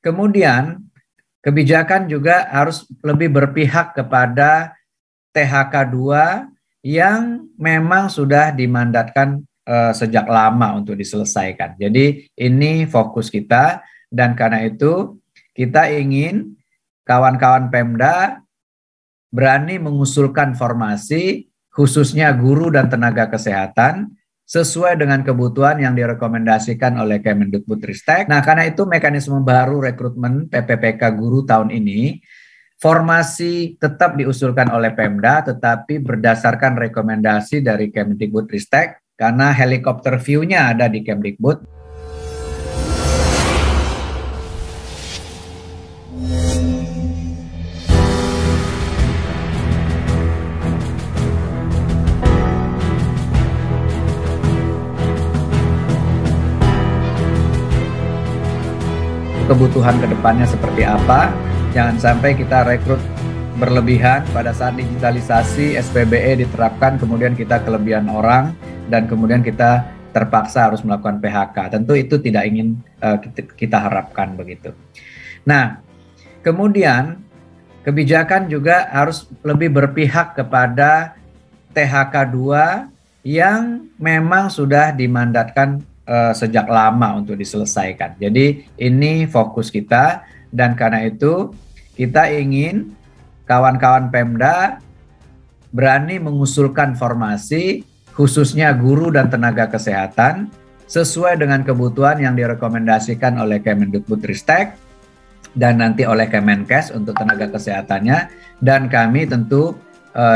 Kemudian kebijakan juga harus lebih berpihak kepada THK 2 yang memang sudah dimandatkan sejak lama untuk diselesaikan. Jadi ini fokus kita, dan karena itu kita ingin kawan-kawan Pemda berani mengusulkan formasi khususnya guru dan tenaga kesehatan sesuai dengan kebutuhan yang direkomendasikan oleh Kemendikbudristek. Nah, karena itu mekanisme baru rekrutmen PPPK guru tahun ini, formasi tetap diusulkan oleh Pemda, tetapi berdasarkan rekomendasi dari Kemendikbudristek, karena helikopter view-nya ada di Kemdikbud. Kebutuhan kedepannya seperti apa, jangan sampai kita rekrut berlebihan pada saat digitalisasi SPBE diterapkan, kemudian kita kelebihan orang dan kemudian kita terpaksa harus melakukan PHK. Tentu itu tidak ingin kita harapkan begitu. Nah, kemudian kebijakan juga harus lebih berpihak kepada THK 2 yang memang sudah dimandatkan sejak lama untuk diselesaikan. Jadi ini fokus kita, dan karena itu kita ingin kawan-kawan Pemda berani mengusulkan formasi khususnya guru dan tenaga kesehatan sesuai dengan kebutuhan yang direkomendasikan oleh Kemendikbudristek dan nanti oleh Kemenkes untuk tenaga kesehatannya, dan kami tentu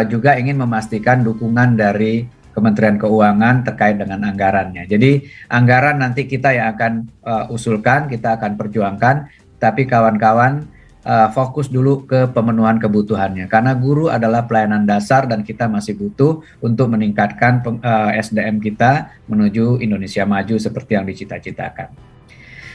juga ingin memastikan dukungan dari Kementerian Keuangan terkait dengan anggarannya. Jadi anggaran nanti kita yang akan usulkan, kita akan perjuangkan, tapi kawan-kawan fokus dulu ke pemenuhan kebutuhannya. Karena guru adalah pelayanan dasar dan kita masih butuh untuk meningkatkan SDM kita menuju Indonesia maju seperti yang dicita-citakan.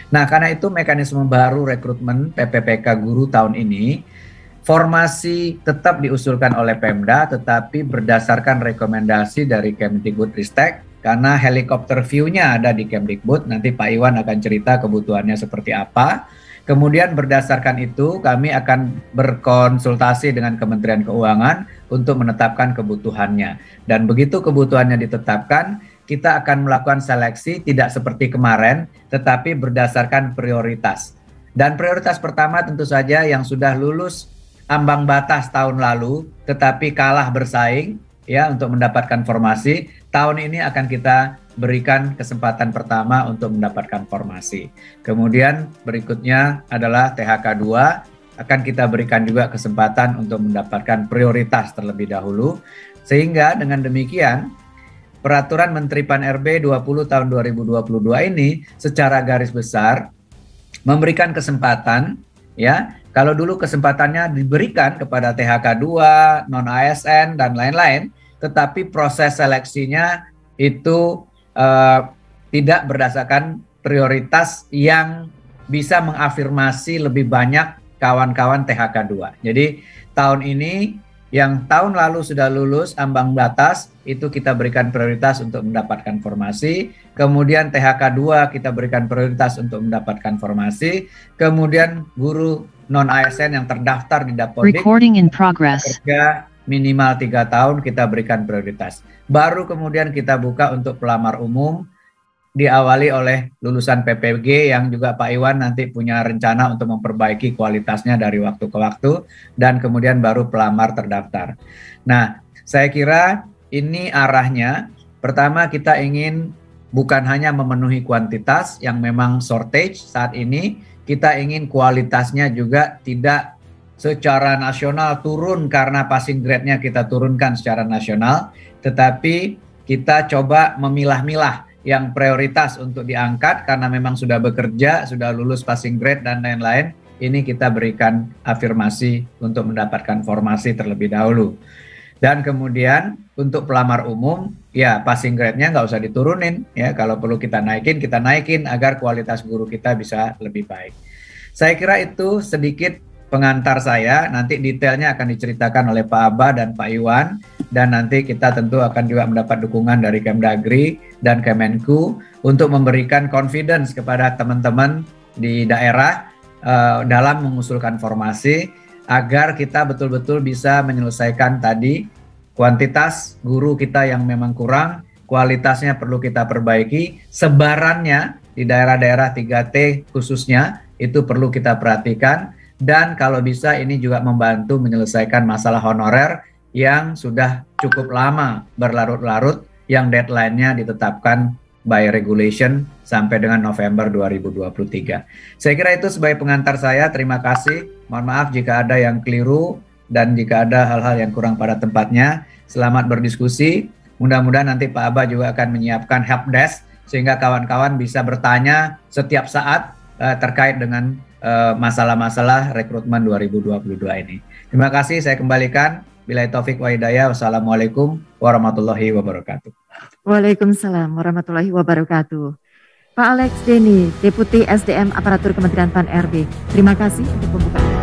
Nah, karena itu mekanisme baru rekrutmen PPPK guru tahun ini, formasi tetap diusulkan oleh Pemda, tetapi berdasarkan rekomendasi dari Kemendikbudristek, karena helikopter view-nya ada di Kemdikbud. Nanti Pak Iwan akan cerita kebutuhannya seperti apa. Kemudian berdasarkan itu kami akan berkonsultasi dengan Kementerian Keuangan untuk menetapkan kebutuhannya. Dan begitu kebutuhannya ditetapkan, kita akan melakukan seleksi tidak seperti kemarin, tetapi berdasarkan prioritas. Dan prioritas pertama tentu saja yang sudah lulus ambang batas tahun lalu tetapi kalah bersaing ya untuk mendapatkan formasi, tahun ini akan kita berikan kesempatan pertama untuk mendapatkan formasi. Kemudian berikutnya adalah THK 2, akan kita berikan juga kesempatan untuk mendapatkan prioritas terlebih dahulu, sehingga dengan demikian Peraturan Menteri Pan-RB 20 tahun 2022 ini secara garis besar memberikan kesempatan, ya, kalau dulu kesempatannya diberikan kepada THK 2, non-ASN, dan lain-lain, tetapi proses seleksinya itu tidak berdasarkan prioritas yang bisa mengafirmasi lebih banyak kawan-kawan THK 2. Jadi tahun ini yang tahun lalu sudah lulus ambang batas, itu kita berikan prioritas untuk mendapatkan formasi. Kemudian THK 2 kita berikan prioritas untuk mendapatkan formasi. Kemudian guru non-ASN yang terdaftar di Dapodik kerja minimal 3 tahun kita berikan prioritas. Baru kemudian kita buka untuk pelamar umum, diawali oleh lulusan PPG yang juga Pak Iwan nanti punya rencana untuk memperbaiki kualitasnya dari waktu ke waktu, dan kemudian baru pelamar terdaftar. Nah, saya kira ini arahnya. Pertama, kita ingin bukan hanya memenuhi kuantitas yang memang shortage saat ini, kita ingin kualitasnya juga tidak secara nasional turun karena passing grade-nya kita turunkan secara nasional, tetapi kita coba memilah-milah yang prioritas untuk diangkat karena memang sudah bekerja, sudah lulus passing grade dan lain-lain. Ini kita berikan afirmasi untuk mendapatkan formasi terlebih dahulu. Dan kemudian untuk pelamar umum, ya passing grade-nya nggak usah diturunin, ya kalau perlu kita naikin agar kualitas guru kita bisa lebih baik. Saya kira itu sedikit pengantar saya, nanti detailnya akan diceritakan oleh Pak Abah dan Pak Iwan, dan nanti kita tentu akan juga mendapat dukungan dari Kemdagri dan Kemenku untuk memberikan confidence kepada teman-teman di daerah dalam mengusulkan formasi agar kita betul-betul bisa menyelesaikan tadi kuantitas guru kita yang memang kurang, kualitasnya perlu kita perbaiki, sebarannya di daerah-daerah 3T khususnya itu perlu kita perhatikan, dan kalau bisa ini juga membantu menyelesaikan masalah honorer yang sudah cukup lama berlarut-larut, yang deadline-nya ditetapkan by regulation sampai dengan November 2023. Saya kira itu sebagai pengantar saya. Terima kasih. Mohon maaf jika ada yang keliru dan jika ada hal-hal yang kurang pada tempatnya. Selamat berdiskusi. Mudah-mudahan nanti Pak Aba juga akan menyiapkan helpdesk sehingga kawan-kawan bisa bertanya setiap saat terkait dengan masalah-masalah rekrutmen 2022 ini. Terima kasih, saya kembalikan. Billahi taufik wa hidayah. Wassalamualaikum warahmatullahi wabarakatuh. Waalaikumsalam warahmatullahi wabarakatuh. Pak Alex Denny, Deputi SDM Aparatur Kementerian PAN RB. Terima kasih untuk pembukaan.